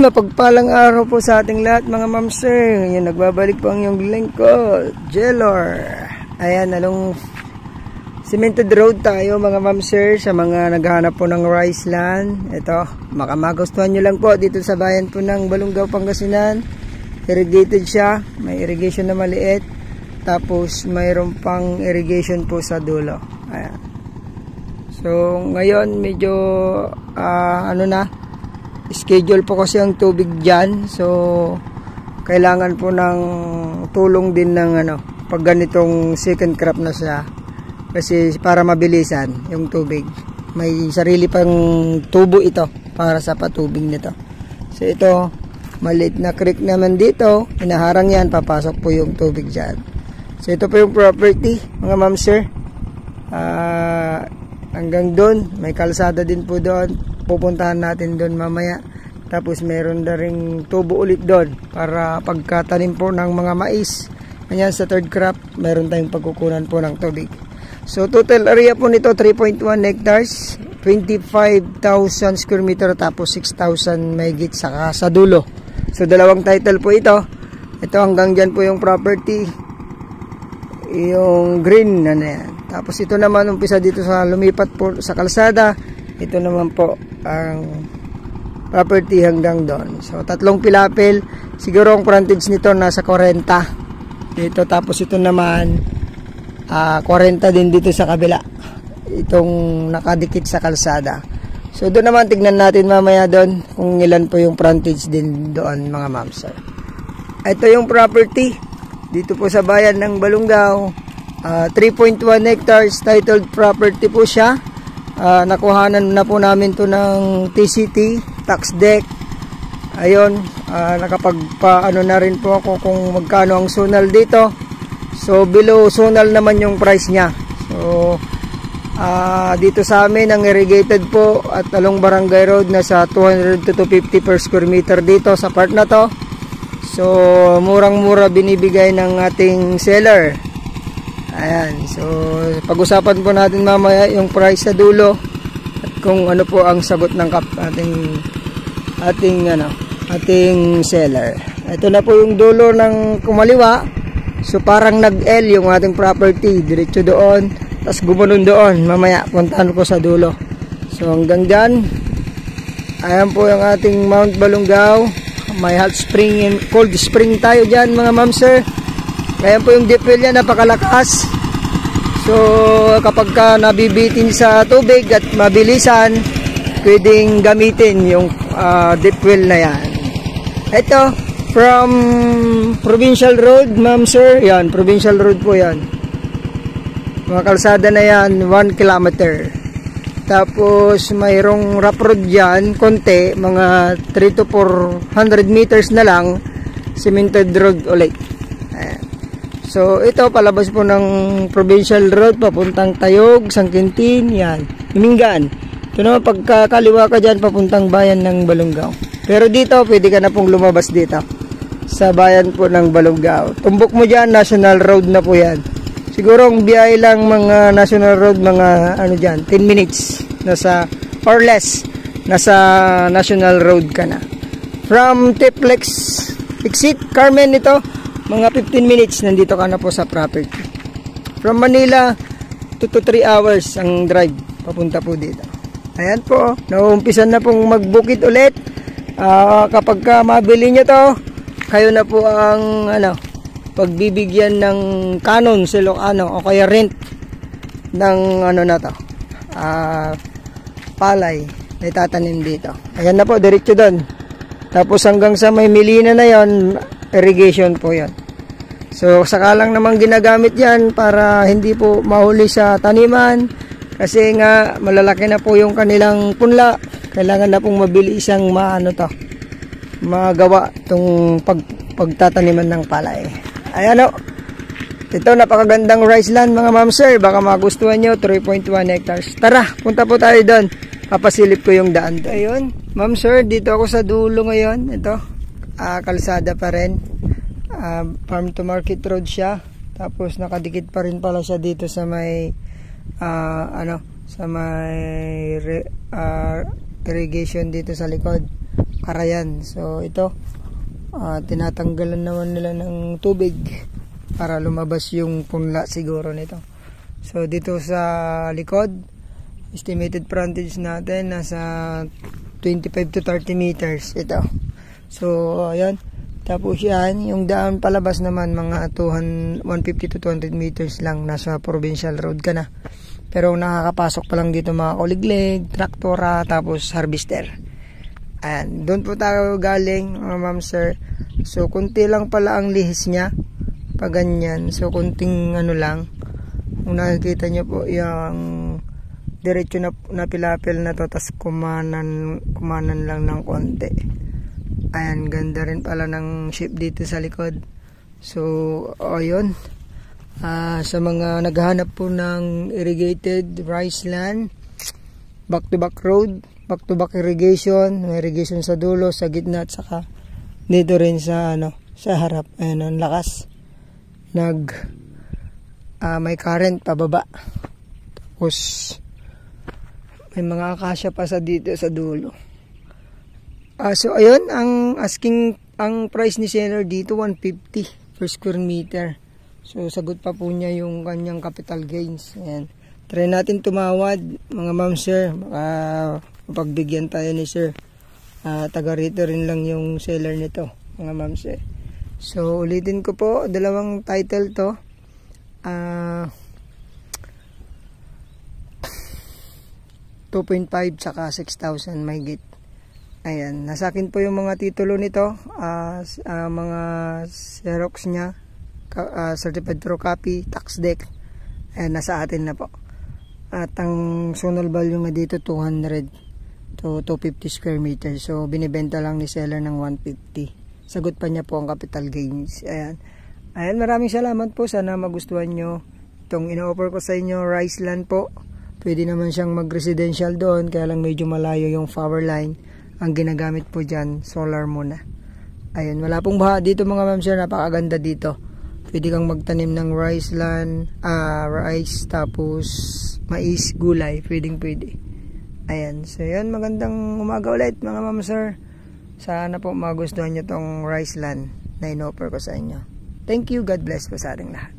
mapagpalang araw po sa ating lahat mga ma'am sir. Ngayon nagbabalik po ang iyong lingkod, Jelor. Ayan, along cemented road tayo mga ma'am sir, sa mga naghahanap po ng rice land. Ito, makamagustuhan nyo lang po dito sa bayan po ng Balungaw, Pangasinan. Irrigated siya, may irrigation na maliit, tapos mayroon pang irrigation po sa dulo. Ayan. So ngayon medyo schedule po kasi ang tubig dyan, so kailangan po ng tulong din ng pag ganitong second crop na siya, kasi para mabilisan yung tubig. May sarili pang tubo ito para sa patubig nito. So ito, maliit na creek naman dito, inaharang yan, papasok po yung tubig dyan. So ito po yung property mga ma'am sir. Hanggang doon, may kalsada din po doon. Pupuntahan natin doon mamaya. Tapos meron na ring tubo ulit doon para pagkatanim po ng mga mais. Ganyan sa third crop, meron tayong pagkukunan po ng tubig. So total area po nito 3.1 hectares, 25,000 square meter, tapos 6,000 mahigit saka sa dulo. So dalawang title po ito. Ito hanggang dyan po yung property, yung green na yan. Tapos ito naman umpisa dito sa lumipat po sa kalsada. Ito naman po ang property hanggang doon. So tatlong pilapil, siguro ang frontage nito nasa 40 dito, tapos ito naman 40 din dito sa kabila, itong nakadikit sa kalsada. So doon naman tignan natin mamaya doon kung ilan po yung frontage din doon mga ma'am sir. Ito yung property dito po sa bayan ng Balungaw, 3.1 hectares, titled property po siya. Nakuhanan na po namin to ng TCT, tax deck. Ayun, nakapagpaano na rin po ako kung magkano ang zonal dito. So below zonal naman yung price niya. So dito sa amin ang irrigated po at along Barangay Road nasa 200 to 250 per square meter dito sa part na to. So murang-mura binibigay ng ating seller. Ayan, so pag-usapan po natin mamaya yung price sa dulo at kung ano po ang sagot ng ating seller. Ito na po yung dulo ng kumaliwa. So parang nag-L yung ating property, diretso doon, tapos gumanon doon. Mamaya puntahan ko sa dulo. So hanggang dyan, ayan po yung ating Mount Balungaw. May hot spring and cold spring tayo dyan mga ma'am sir. Ayan po yung deep well niya, napakalakas. So kapag ka nabibitin sa tubig at mabilisan, pwedeng gamitin yung deep well na yan. Ito, from Provincial Road ma'am sir, yan, Provincial Road po yan. Mga kalsada na yan, 1 kilometer. Tapos mayroong rough road dyan, konti, mga 3 to 400 meters na lang, cemented road ulit. Ayan. So ito palabas po ng Provincial Road papuntang Tayog, Sangkintin, yan, Himingan. Ito naman pagkakaliwa ka dyan papuntang bayan ng Balungaw. Pero dito pwede ka na pong lumabas dito sa bayan po ng Balungaw. Tumbok mo dyan, National Road na po yan. Siguro ang biyahe lang mga National Road, mga dyan, 10 minutes nasa or less, nasa National Road ka na. From Tiplex exit Carmen ito, mga 15 minutes nandito ka na po sa property. From Manila 2 to 3 hours ang drive papunta po dito. Ayan po, nauumpisan na pong magbukit ulit. Kapag ka mabili nyo to, kayo na po ang pagbibigyan ng kanon sa Ilocano o kaya rent ng palay na itatanim dito. Ayan na po, diretso doon. Tapos hanggang sa may milina na yon, irrigation po yon. So sakalang naman ginagamit yan para hindi po mahuli sa taniman, kasi nga malalaki na po yung kanilang punla. Kailangan na pong mabili isang magawa itong pagtataniman ng palay. Ayan o, ito napakagandang rice land mga ma'am sir, baka magustuhan nyo, 3.1 hectares. Tara, punta po tayo doon, papasilip ko yung daan. Ayun ma'am sir, dito ako sa dulo ngayon. Ito, kalsada pa rin, farm to market road siya. Tapos nakadikit pa rin pala siya dito sa may sa may irrigation dito sa likod. Karayan. So ito, tinatanggalan naman nila ng tubig para lumabas yung punla siguro nito. So dito sa likod, estimated frontage natin nasa 25 to 30 meters ito. So ayan, tapos yan, yung daan palabas naman mga 150 to 200 meters lang, nasa provincial road ka na. Pero nakakapasok pa lang dito mga kuliglig, traktora, tapos harvester. Ayan, doon po tayo galing mga ma'am sir. So kunti lang pala ang lihis niya pag ganyan. So kunting ano lang, kung nakikita nyo po yung diretso na pilapil na to, tas kumanan lang ng konti. Ayan, ganda rin pala ng shape dito sa likod. So ayun, sa mga naghahanap po ng irrigated rice land, back to back road, back to back irrigation, may irrigation sa dulo, sa gitna, at saka dito rin sa sa harap. Ayan, ang lakas. May current pababa. Tapos may mga akasya pa sa dito sa dulo. So ayun, ang price ni seller dito 150 per square meter. So sagot pa po niya yung kanyang capital gains. Ayan. Try natin tumawad mga ma'am sir. Mapagbigyan tayo ni sir. Taga rito rin lang yung seller nito mga ma'am sir. So ulitin ko po, dalawang title to. 2.5 tsaka 6,000 may git. Ayan, nasa akin po yung mga titulo nito, mga Xerox nya, certified true copy, tax deck. Ayan, nasa atin na po. At ang zonal value nga dito 200 to 250 square meters. So binibenta lang ni seller ng 150. Sagot pa niya po ang capital gains. Ayan. Ayan, maraming salamat po. Sana magustuhan nyo itong ino-offer ko sa inyo, rice land po. Pwede naman siyang mag-residential doon, kaya lang medyo malayo yung power line. Ang ginagamit po dyan, solar muna. Ayan, wala pong baha dito mga ma'am sir, napakaganda dito. Pwede kang magtanim ng rice land, rice, tapos mais, gulay, pwede. Ayan, so yan, magandang umaga ulit mga ma'am sir. Sana po magustuhan nyo tong rice land na ino-offer ko sa inyo. Thank you, God bless po sa ating lahat.